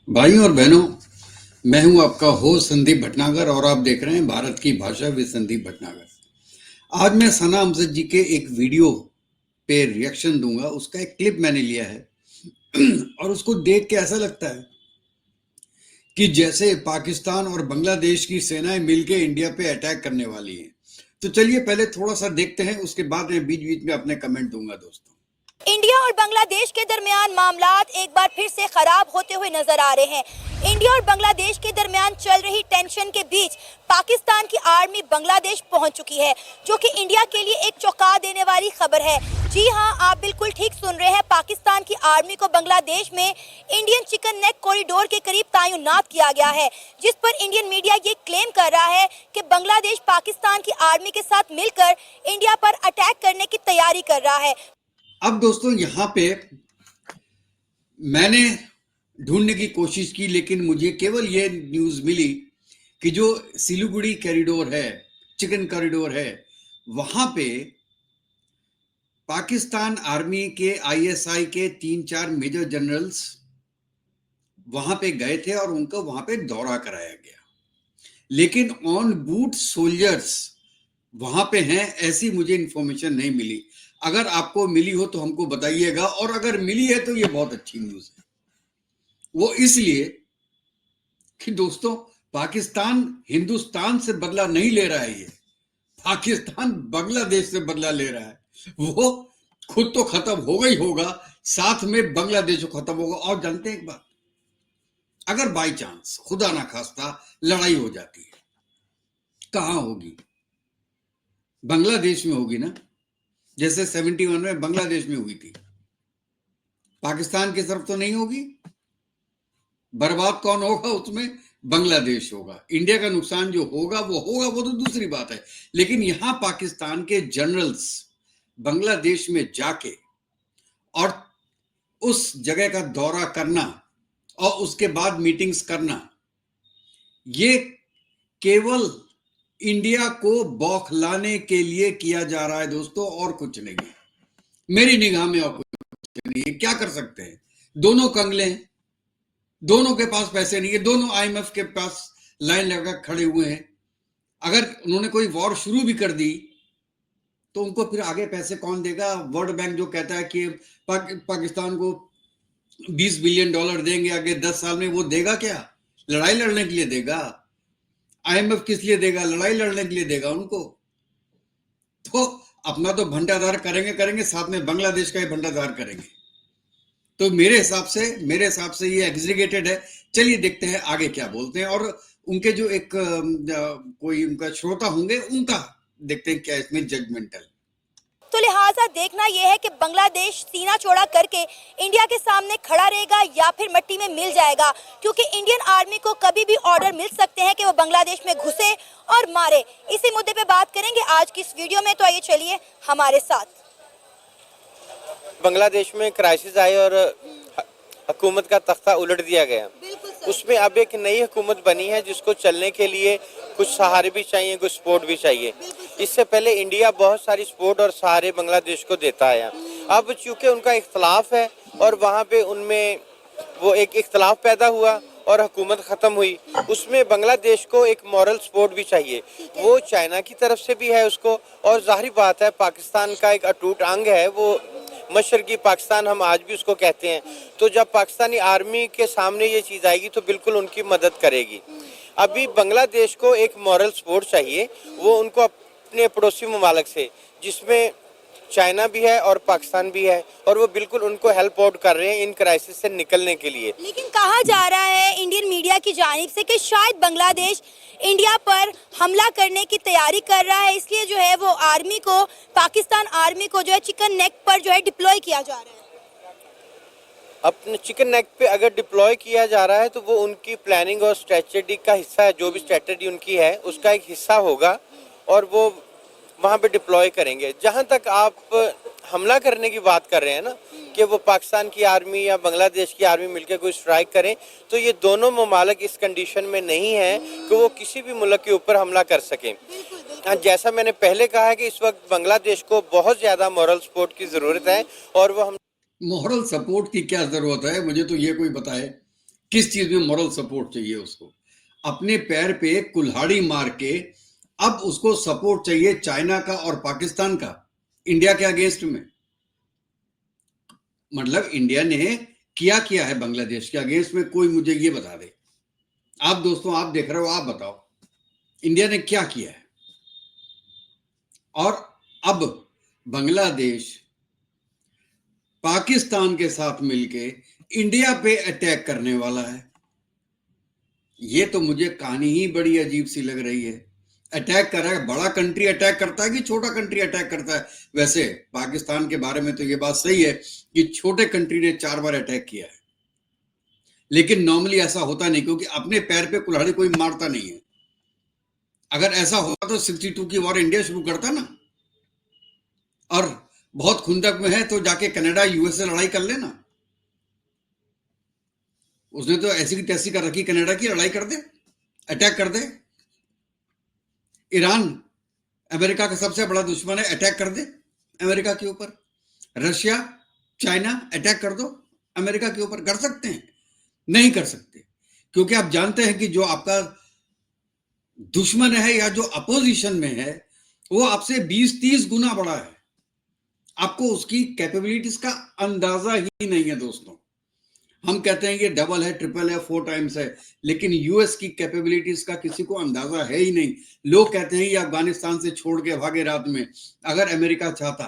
भाइयों और बहनों, मैं हूं आपका होस्ट संदीप भटनागर और आप देख रहे हैं भारत की भाषा विद संदीप भटनागर। आज मैं सना अमजद जी के एक वीडियो पे रिएक्शन दूंगा। उसका एक क्लिप मैंने लिया है और उसको देख के ऐसा लगता है कि जैसे पाकिस्तान और बांग्लादेश की सेनाएं मिलकर इंडिया पे अटैक करने वाली हैं। तो चलिए पहले थोड़ा सा देखते हैं, उसके बाद मैं बीच बीच में अपने कमेंट दूंगा। दोस्तों, इंडिया और बांग्लादेश के दरमियान मामलात एक बार फिर से खराब होते हुए नजर आ रहे हैं। इंडिया और बांग्लादेश के दरमियान चल रही टेंशन के बीच पाकिस्तान की आर्मी बांग्लादेश पहुंच चुकी है, जो कि इंडिया के लिए एक चौंका देने वाली खबर है। जी हां, आप बिल्कुल ठीक सुन रहे हैं। पाकिस्तान की आर्मी को बांग्लादेश में इंडियन चिकन नेक कॉरिडोर के करीब तैनात किया गया है, जिस पर इंडियन मीडिया ये क्लेम कर रहा है कि बांग्लादेश पाकिस्तान की आर्मी के साथ मिलकर इंडिया पर अटैक करने की तैयारी कर रहा है। अब दोस्तों यहाँ पे मैंने ढूंढने की कोशिश की, लेकिन मुझे केवल ये न्यूज मिली कि जो सिलीगुड़ी कॉरिडोर है, चिकन कॉरिडोर है, वहां पे पाकिस्तान आर्मी के आईएसआई के 3-4 मेजर जनरल्स वहां पे गए थे और उनको वहां पे दौरा कराया गया। लेकिन ऑन बूट सोल्जर्स वहां पे हैं, ऐसी मुझे इंफॉर्मेशन नहीं मिली। अगर आपको मिली हो तो हमको बताइएगा, और अगर मिली है तो ये बहुत अच्छी न्यूज है। वो इसलिए कि दोस्तों, पाकिस्तान हिंदुस्तान से बदला नहीं ले रहा है, ये पाकिस्तान बांग्लादेश से बदला ले रहा है। वो खुद तो खत्म हो गई होगा, साथ में बांग्लादेश को खत्म होगा। और जानते हैं एक बात, अगर बाई चांस खुदा ना खास्ता लड़ाई हो जाती है, कहां होगी? बांग्लादेश में होगी ना, जैसे 71 में बांग्लादेश में हुई थी। पाकिस्तान की तरफ तो नहीं होगी। बर्बाद कौन होगा उसमें? बांग्लादेश होगा। इंडिया का नुकसान जो होगा वो तो दूसरी बात है। लेकिन यहां पाकिस्तान के जनरल्स बांग्लादेश में जाके और उस जगह का दौरा करना और उसके बाद मीटिंग्स करना, ये केवल इंडिया को बौखलाने के लिए किया जा रहा है दोस्तों, और कुछ नहीं है मेरी निगाह में। और कुछ नहीं है। क्या कर सकते हैं? दोनों कंगले हैं, दोनों के पास पैसे नहीं है, दोनों आईएमएफ के पास लाइन लगा खड़े हुए हैं। अगर उन्होंने कोई वॉर शुरू भी कर दी तो उनको फिर आगे पैसे कौन देगा? वर्ल्ड बैंक जो कहता है कि पाकिस्तान को $20 बिलियन देंगे आगे 10 साल में, वो देगा क्या? लड़ाई लड़ने के लिए देगा। आईएमएफ किस लिए देगा? लड़ाई लड़ने के लिए देगा उनको। तो अपना तो भंडाधार करेंगे करेंगे, साथ में बांग्लादेश का ही भंडाधार करेंगे। तो मेरे हिसाब से ये एग्रीगेटेड है। चलिए देखते हैं आगे क्या बोलते हैं, और उनके जो एक कोई उनका श्रोता होंगे, उनका देखते हैं क्या इसमें जजमेंटल। तो लिहाजा देखना यह है कि बांग्लादेश सीना चौड़ा करके इंडिया के सामने खड़ा रहेगा या फिर मिट्टी में मिल जाएगा, क्योंकि इंडियन आर्मी को कभी भी ऑर्डर मिल सकते हैं कि वो बांग्लादेश में घुसे और मारे। इसी मुद्दे पे बात करेंगे आज की इस वीडियो में, तो आइए चलिए हमारे साथ। बांग्लादेश में क्राइसिस आई और हुकूमत का तख्ता उलट दिया गया। उसमें अब एक नई हुकूमत बनी है जिसको चलने के लिए कुछ सहारे भी चाहिए, कुछ सपोर्ट भी चाहिए। इससे पहले इंडिया बहुत सारी सपोर्ट और सहारे बांग्लादेश को देता है। अब चूंकि उनका इख्तलाफ है और वहाँ पे उनमें वो एक इख्तलाफ पैदा हुआ और हुकूमत ख़त्म हुई, उसमें बांग्लादेश को एक मॉरल सपोर्ट भी चाहिए। वो चाइना की तरफ से भी है उसको, और जाहिर बात है पाकिस्तान का एक अटूट अंग है वो मशरकी पाकिस्तान, हम आज भी उसको कहते हैं। तो जब पाकिस्तानी आर्मी के सामने ये चीज़ आएगी तो बिल्कुल उनकी मदद करेगी। अभी बांग्लादेश को एक मॉरल सपोर्ट चाहिए, वो उनको अपने पड़ोसी ममालिक से, जिसमें चाइना भी है और पाकिस्तान भी है, और वो बिल्कुल उनको हेल्प आउट कर रहे हैं इन क्राइसिस से निकलने के लिए। लेकिन कहा जा रहा है इंडियन मीडिया की जानिब से कि शायद बांग्लादेश इंडिया पर हमला करने की तैयारी कर रहा है, इसलिए जो है वो आर्मी को, पाकिस्तान आर्मी को जो है चिकन नेक पर जो है डिप्लॉय किया जा रहा है। अपने चिकन नेक पे अगर डिप्लॉय किया जा रहा है तो वो उनकी प्लानिंग और स्ट्रेटजी का हिस्सा है। जो भी स्ट्रेटजी उनकी है उसका एक हिस्सा होगा और वो वहाँ पे डिप्लॉय करेंगे। जहाँ तक आप हमला करने की बात कर रहे हैं ना, कि वो पाकिस्तान की आर्मी या बांग्लादेश की आर्मी मिलकर कोई स्ट्राइक करें, तो ये दोनों ममालिक इस कंडीशन में नहीं है कि वो किसी भी मुल्क के ऊपर हमला कर सकें। जैसा मैंने पहले कहा है कि इस वक्त बांग्लादेश को बहुत ज़्यादा मॉरल सपोर्ट की ज़रूरत है, और वो हम मॉरल सपोर्ट की क्या जरूरत है? मुझे तो ये कोई बताए किस चीज में मॉरल सपोर्ट चाहिए उसको? अपने पैर पे कुल्हाड़ी मार के अब उसको सपोर्ट चाहिए चाइना का और पाकिस्तान का इंडिया के अगेंस्ट में। मतलब इंडिया ने किया है बांग्लादेश के अगेंस्ट में, कोई मुझे ये बता दे। आप दोस्तों, आप देख रहे हो, आप बताओ इंडिया ने क्या किया है? और अब बांग्लादेश पाकिस्तान के साथ मिलके इंडिया पे अटैक करने वाला है। ये तो मुझे कहानी ही बड़ी अजीब सी लग रही है। अटैक कर रहा है, बड़ा कंट्री अटैक करता है कि छोटा कंट्री अटैक करता है? वैसे पाकिस्तान के बारे में तो ये बात सही है कि छोटे कंट्री ने 4 बार अटैक किया है, लेकिन नॉर्मली ऐसा होता नहीं, क्योंकि अपने पैर पे कुल्हाड़ी कोई मारता नहीं है। अगर ऐसा होता तो 62 की वॉर इंडिया शुरू करता ना, और बहुत खुंदक में है तो जाके कनाडा यूएस से लड़ाई कर लेना। उसने तो ऐसी की तैसी कर रखी, कनाडा की लड़ाई कर दे, अटैक कर दे। ईरान अमेरिका का सबसे बड़ा दुश्मन है, अटैक कर दे अमेरिका के ऊपर। रशिया, चाइना, अटैक कर दो अमेरिका के ऊपर। कर सकते हैं? नहीं कर सकते, क्योंकि आप जानते हैं कि जो आपका दुश्मन है या जो अपोजिशन में है वो आपसे 20-30 गुना बड़ा है। आपको उसकी कैपेबिलिटीज का अंदाजा ही नहीं है दोस्तों। हम कहते हैं ये डबल है, ट्रिपल है, 4 टाइम्स है, लेकिन यूएस की कैपेबिलिटीज का किसी को अंदाजा है ही नहीं। लोग कहते हैं ये अफगानिस्तान से छोड़ के भागे रात में। अगर अमेरिका चाहता,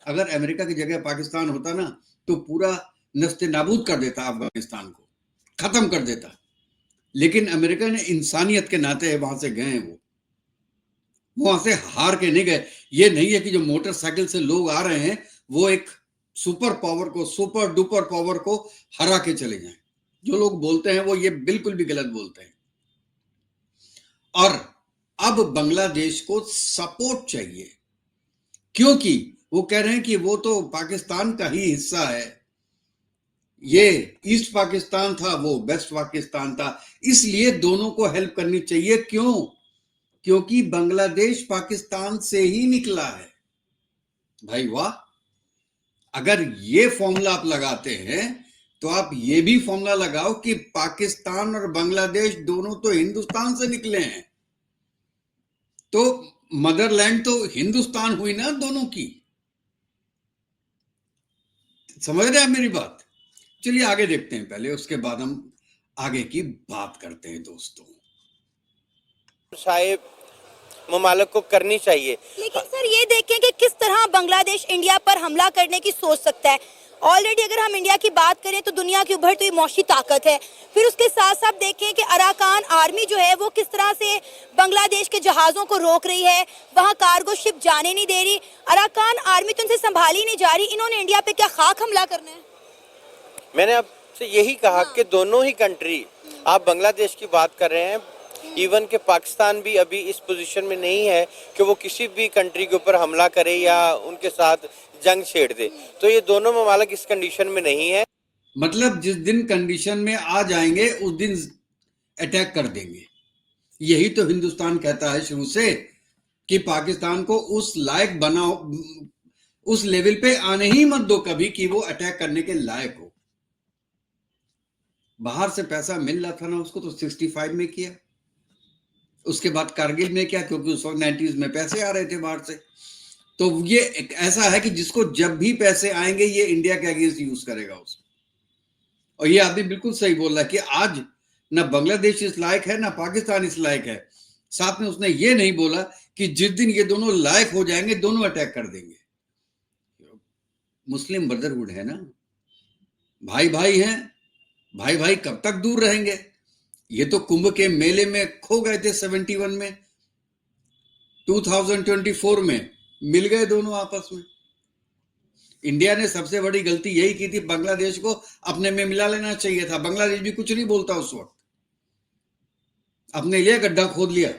अगर अमेरिका की जगह पाकिस्तान होता ना, तो पूरा नस्ते नाबूद कर देता, अफगानिस्तान को खत्म कर देता। लेकिन अमेरिका ने इंसानियत के नाते वहां से गए, वो वहां से हार के नहीं गए। ये नहीं है कि जो मोटरसाइकिल से लोग आ रहे हैं वो एक सुपर पावर को, सुपर डुपर पावर को हरा के चले जाएं। जो लोग बोलते हैं वो ये बिल्कुल भी गलत बोलते हैं। और अब बांग्लादेश को सपोर्ट चाहिए, क्योंकि वो कह रहे हैं कि वो तो पाकिस्तान का ही हिस्सा है। ये ईस्ट पाकिस्तान था, वो वेस्ट पाकिस्तान था, इसलिए दोनों को हेल्प करनी चाहिए। क्यों? क्योंकि बांग्लादेश पाकिस्तान से ही निकला है। भाई वाह! अगर ये फॉर्मूला आप लगाते हैं तो आप ये भी फॉर्मूला लगाओ कि पाकिस्तान और बांग्लादेश दोनों तो हिंदुस्तान से निकले हैं, तो मदरलैंड तो हिंदुस्तान हुई ना दोनों की। समझ रहे हैं मेरी बात? चलिए आगे देखते हैं पहले, उसके बाद हम आगे की बात करते हैं दोस्तों। शायद ममालिक को करनी चाहिए। लेकिन सर ये देखें कि किस तरह बांग्लादेश इंडिया पर हमला करने की सोच सकता है। ऑलरेडी अगर हम इंडिया की बात करें तो दुनिया की उभरती हुई मौशी ताकत है। फिर उसके साथ साथ देखें कि अराकान आर्मी जो है वो किस तरह से बांग्लादेश के जहाज़ों को रोक रही है, वहाँ कार्गो शिप जाने नहीं दे रही। अराकान आर्मी तो इनसे संभाली नहीं जा रही, इन्होंने इंडिया पे क्या खाक हमला करना है? मैंने आपसे यही कहा कि दोनों ही कंट्री, आप बांग्लादेश की बात कर रहे हैं, इवन के पाकिस्तान भी अभी इस पोजीशन में नहीं है कि वो किसी भी कंट्री के ऊपर हमला करे या उनके साथ जंग छेड़ दे। तो ये दोनों ममालिक इस कंडीशन में नहीं है। मतलब जिस दिन कंडीशन में आ जाएंगे उस दिन अटैक कर देंगे। यही तो हिंदुस्तान कहता है शुरू से कि पाकिस्तान को उस लायक बनाओ, उस लेवल पे आने ही मत दो कभी कि वो अटैक करने के लायक हो। बाहर से पैसा मिल रहा था ना उसको, तो 65 में किया, उसके बाद कारगिल में किया, क्योंकि उस वक्त 90s में पैसे आ रहे थे बाहर से। तो ये एक ऐसा है कि जिसको जब भी पैसे आएंगे ये इंडिया के अगेंस्ट यूज करेगा उसको। और ये आदमी बिल्कुल सही बोल रहा है कि आज ना बांग्लादेश इस लायक है ना पाकिस्तान इस लायक है। साथ में उसने ये नहीं बोला कि जिस दिन ये दोनों लायक हो जाएंगे दोनों अटैक कर देंगे। मुस्लिम ब्रदरहुड है ना, भाई भाई हैं, भाई भाई कब तक दूर रहेंगे? ये तो कुंभ के मेले में खो गए थे 71 में, 2024 में मिल गए दोनों आपस में। इंडिया ने सबसे बड़ी गलती यही की थी, बांग्लादेश को अपने में मिला लेना चाहिए था। बांग्लादेश भी कुछ नहीं बोलता उस वक्त, अपने लिए गड्ढा खोद लिया।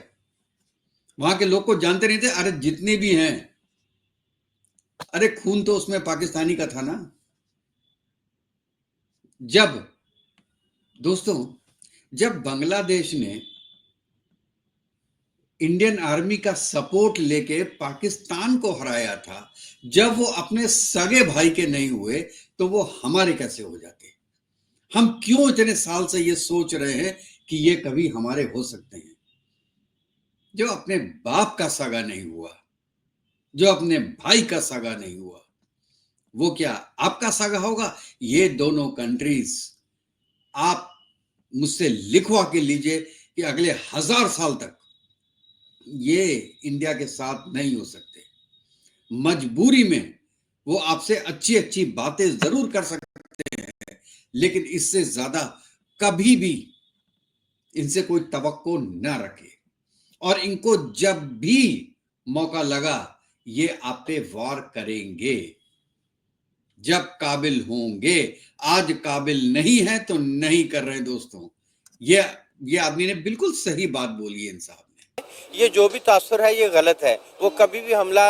वहां के लोग को जानते नहीं थे, अरे जितने भी हैं, अरे खून तो उसमें पाकिस्तानी का था ना। जब दोस्तों, जब बांग्लादेश ने इंडियन आर्मी का सपोर्ट लेके पाकिस्तान को हराया था, जब वो अपने सगे भाई के नहीं हुए तो वो हमारे कैसे हो जाते? हम क्यों इतने साल से ये सोच रहे हैं कि ये कभी हमारे हो सकते हैं? जो अपने बाप का सगा नहीं हुआ, जो अपने भाई का सगा नहीं हुआ, वो क्या आपका सगा होगा? ये दोनों कंट्रीज आप मुझसे लिखवा के लीजिए कि अगले 1000 साल तक ये इंडिया के साथ नहीं हो सकते। मजबूरी में वो आपसे अच्छी अच्छी बातें जरूर कर सकते हैं, लेकिन इससे ज्यादा कभी भी इनसे कोई तवक्को न रखे। और इनको जब भी मौका लगा ये आप पे वार करेंगे, जब काबिल होंगे। आज काबिल नहीं है तो नहीं कर रहे दोस्तों। ये आदमी ने बिल्कुल सही बात बोली है इन साहब ने। ये जो भी तासुर है ये गलत है, वो कभी भी हमला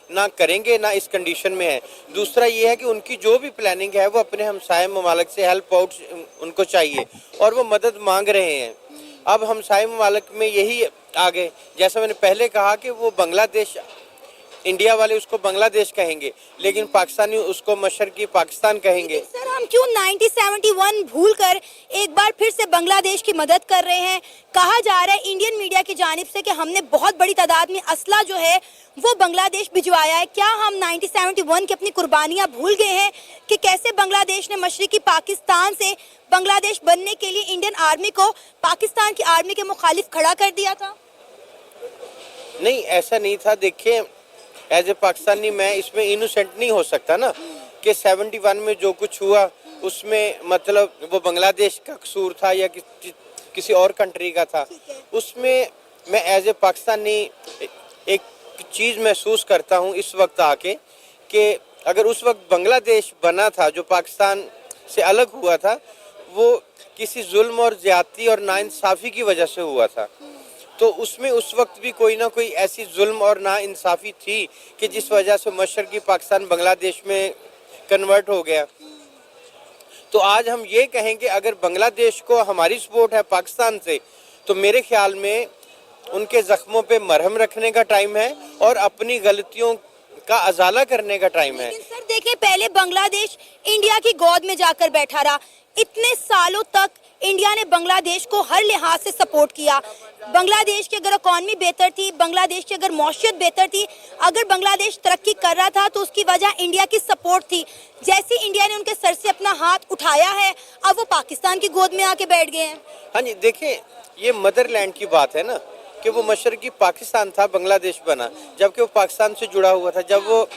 ना करेंगे ना इस कंडीशन में है। दूसरा ये है कि उनकी जो भी प्लानिंग है वो अपने हमसाये ममालिक से हेल्प आउट उनको चाहिए और वो मदद मांग रहे हैं। अब हमसाये ममालिक में यही आ गए, जैसा मैंने पहले कहा कि वो बांग्लादेश, इंडिया वाले उसको बांग्लादेश कहेंगे लेकिन पाकिस्तानी उसको मशरकी पाकिस्तान कहेंगे। सर हम क्यों 1971 भूल कर एक बार फिर से बांग्लादेश की मदद कर रहे हैं? कहा जा रहा है इंडियन मीडिया की जानिब से कि हमने बहुत बड़ी तादाद में असला जो है वो बांग्लादेश भिजवाया है। क्या हम 1971 की अपनी कुर्बानियां भूल गए हैं कि कैसे बांग्लादेश ने मशरकी पाकिस्तान से बांग्लादेश बनने के लिए इंडियन आर्मी को पाकिस्तान की आर्मी के मुखालिफ खड़ा कर दिया था? नहीं, ऐसा नहीं था। देखिए, एज ए पाकिस्तानी मैं इसमें इनोसेंट नहीं हो सकता ना कि 71 में जो कुछ हुआ उसमें मतलब वो बांग्लादेश का कसूर था या किसी और कंट्री का था। उसमें मैं एज ए पाकिस्तानी एक चीज़ महसूस करता हूँ इस वक्त आके कि अगर उस वक्त बांग्लादेश बना था जो पाकिस्तान से अलग हुआ था, वो किसी जुल्म और ज़्यादती और नाइंसाफ़ी की वजह से हुआ था। तो उसमें उस वक्त भी कोई ना कोई ऐसी जुल्म और नाइंसाफ़ी थी कि जिस वजह से मशरकी पाकिस्तान बांग्लादेश में कन्वर्ट हो गया। तो आज हम ये कहेंगे अगर बांग्लादेश को हमारी सपोर्ट है पाकिस्तान से, तो मेरे ख्याल में उनके ज़ख्मों पे मरहम रखने का टाइम है और अपनी गलतियों का अजाला करने का टाइम है। लेकिन सर देखिए, पहले बांग्लादेश इंडिया की गोद में जाकर बैठा रहा। इतने सालों तक इंडिया ने बांग्लादेश को हर लिहाज से सपोर्ट किया। बांग्लादेश की अगर इकॉनमी बेहतर थी, बांग्लादेश की अगर मौशियत बेहतर थी, अगर बांग्लादेश तरक्की कर रहा था तो उसकी वजह इंडिया की सपोर्ट थी। जैसे इंडिया ने उनके सर से अपना हाथ उठाया है, अब वो पाकिस्तान की गोद में आके बैठ गए हैं। हाँ जी, देखिए ये मदरलैंड की बात है ना कि वो मशरकी पाकिस्तान था, बांग्लादेश बना, जबकि वो पाकिस्तान से जुड़ा हुआ था। जब वो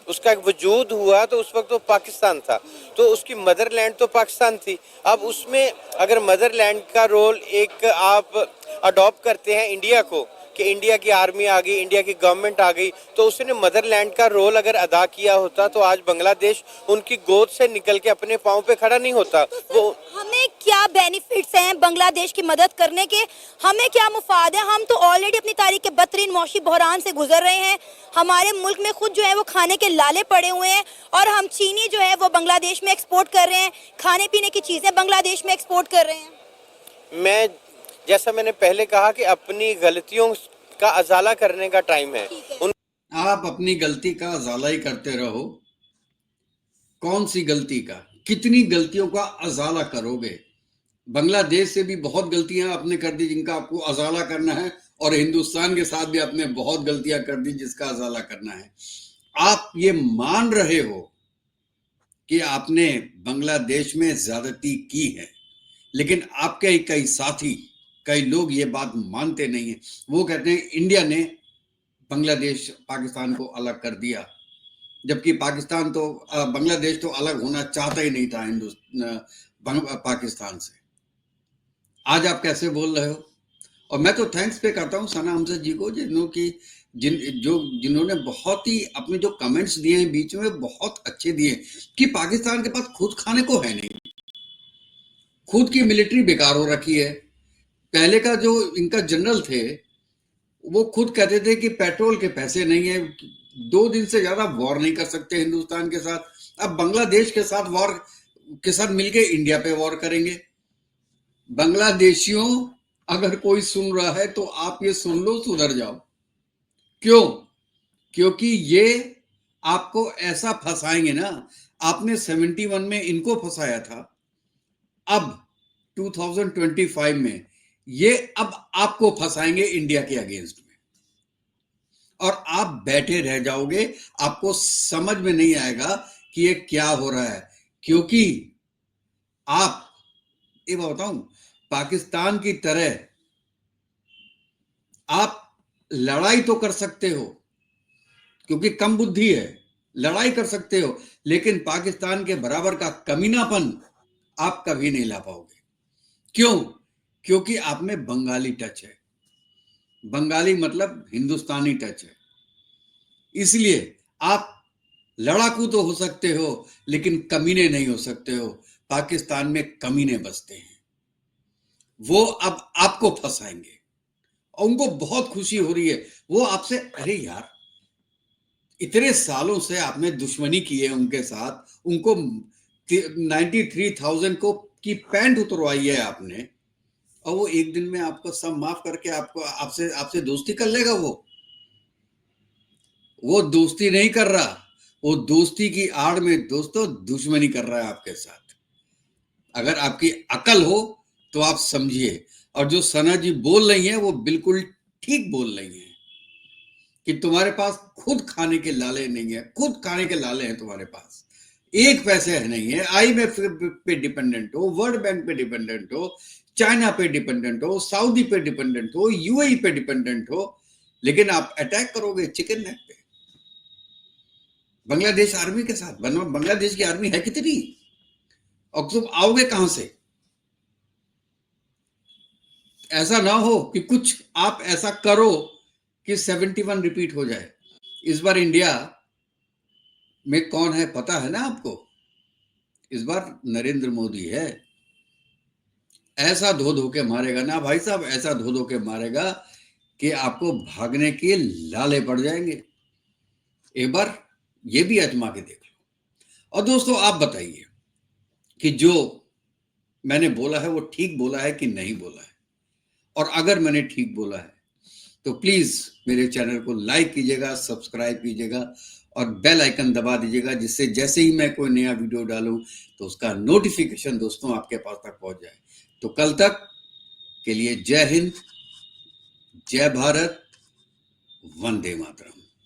उसका एक वजूद हुआ तो उस वक्त वो पाकिस्तान था, तो उसकी मदरलैंड तो पाकिस्तान थी। अब उसमें अगर मदरलैंड का रोल एक आप अडॉप्ट करते हैं इंडिया को कि इंडिया की आर्मी आ गई, इंडिया की गवर्नमेंट आ गई, तो उसने मदरलैंड का रोल अगर अदा किया होता तो आज बांग्लादेश उनकी गोद से निकल के अपने पाँव पे खड़ा नहीं होता। तो वो हमें क्या बेनिफिट्स हैं बांग्लादेश की मदद करने के? हमें क्या मुफाद है? हम तो ऑलरेडी अपनी तारीख के बदतरीन मौशी बहरान से गुजर रहे हैं। हमारे मुल्क में खुद जो है वो खाने के लाले पड़े हुए हैं और हम चीनी जो है वो बांग्लादेश में एक्सपोर्ट कर रहे हैं, खाने पीने की चीज़ें बांग्लादेश में एक्सपोर्ट कर रहे हैं। मैं जैसा मैंने पहले कहा कि अपनी गलतियों का अजाला करने का टाइम है। आप अपनी गलती का अजाला ही करते रहो। कौन सी गलती का, कितनी गलतियों का अजाला करोगे? बांग्लादेश से भी बहुत गलतियां आपने कर दी जिनका आपको अजाला करना है, और हिंदुस्तान के साथ भी आपने बहुत गलतियां कर दी जिसका अजाला करना है। आप ये मान रहे हो कि आपने बांग्लादेश में ज्यादती की है, लेकिन आपके कई साथी, कई लोग ये बात मानते नहीं है। वो कहते हैं इंडिया ने बांग्लादेश पाकिस्तान को अलग कर दिया, जबकि पाकिस्तान तो बांग्लादेश तो अलग होना चाहता ही नहीं था पाकिस्तान से। आज आप कैसे बोल रहे हो? और मैं तो थैंक्स पे करता हूँ सना हमजा जी को, जिन्होंने बहुत ही अपने जो कमेंट्स दिए हैं बीच में बहुत अच्छे दिए कि पाकिस्तान के पास खुद खाने को है नहीं, खुद की मिलिट्री बेकार हो रखी है। पहले का जो इनका जनरल थे वो खुद कहते थे कि पेट्रोल के पैसे नहीं है, 2 दिन से ज्यादा वॉर नहीं कर सकते हिंदुस्तान के साथ। अब बांग्लादेश के साथ वॉर के साथ मिलके इंडिया पे वॉर करेंगे। बांग्लादेशियों, अगर कोई सुन रहा है तो आप ये सुन लो, सुधर जाओ। क्यों? क्योंकि ये आपको ऐसा फंसाएंगे ना। आपने 71 में इनको फंसाया था, अब 2025 में ये अब आपको फंसाएंगे इंडिया के अगेंस्ट में, और आप बैठे रह जाओगे, आपको समझ में नहीं आएगा कि ये क्या हो रहा है। क्योंकि आप, ये बताऊं, पाकिस्तान की तरह आप लड़ाई तो कर सकते हो, क्योंकि कम बुद्धि है, लड़ाई कर सकते हो, लेकिन पाकिस्तान के बराबर का कमीनापन आप कभी नहीं ला पाओगे। क्यों? क्योंकि आप में बंगाली टच है। बंगाली मतलब हिंदुस्तानी टच है। इसलिए आप लड़ाकू तो हो सकते हो, लेकिन कमीने नहीं हो सकते हो। पाकिस्तान में कमीने बसते हैं, वो अब आपको फंसाएंगे, और उनको बहुत खुशी हो रही है। वो आपसे, अरे यार, इतने सालों से आपने दुश्मनी की है उनके साथ, उनको 93,000 को की पैंट उतरवाई है आपने, और वो एक दिन में आपको सब माफ करके आपको आपसे आपसे दोस्ती कर लेगा। वो दोस्ती नहीं कर रहा, वो दोस्ती की आड़ में दोस्तों दुश्मनी कर रहा है आपके साथ। अगर आपकी अकल हो तो आप समझिए। और जो सना जी बोल रही हैं वो बिल्कुल ठीक बोल रही हैं कि तुम्हारे पास खुद खाने के लाले नहीं है, खुद खाने के लाले हैं तुम्हारे पास, एक पैसे है नहीं है। IMF पे डिपेंडेंट हो, वर्ल्ड बैंक पे डिपेंडेंट हो, चाइना पे डिपेंडेंट हो, सऊदी पे डिपेंडेंट हो, UAE पे डिपेंडेंट हो, लेकिन आप अटैक करोगे चिकन नेक पे, बांग्लादेश आर्मी के साथ। बांग्लादेश की आर्मी है कितनी, और तुम आओगे कहां से? ऐसा ना हो कि कुछ आप ऐसा करो कि 71 रिपीट हो जाए। इस बार इंडिया में कौन है पता है ना आपको? इस बार नरेंद्र मोदी है। ऐसा धो धो के मारेगा ना भाई साहब, ऐसा धो धो के मारेगा कि आपको भागने के लाले पड़ जाएंगे। एक बार ये भी आजमा के देख लो। और दोस्तों आप बताइए कि जो मैंने बोला है वो ठीक बोला है कि नहीं बोला है, और अगर मैंने ठीक बोला है तो प्लीज मेरे चैनल को लाइक कीजिएगा, सब्सक्राइब कीजिएगा और बेल आइकन दबा दीजिएगा, जिससे जैसे ही मैं कोई नया वीडियो डालूं तो उसका नोटिफिकेशन दोस्तों आपके पास तक पहुंच जाए। तो कल तक के लिए जय हिंद, जय भारत, वंदे मातरम।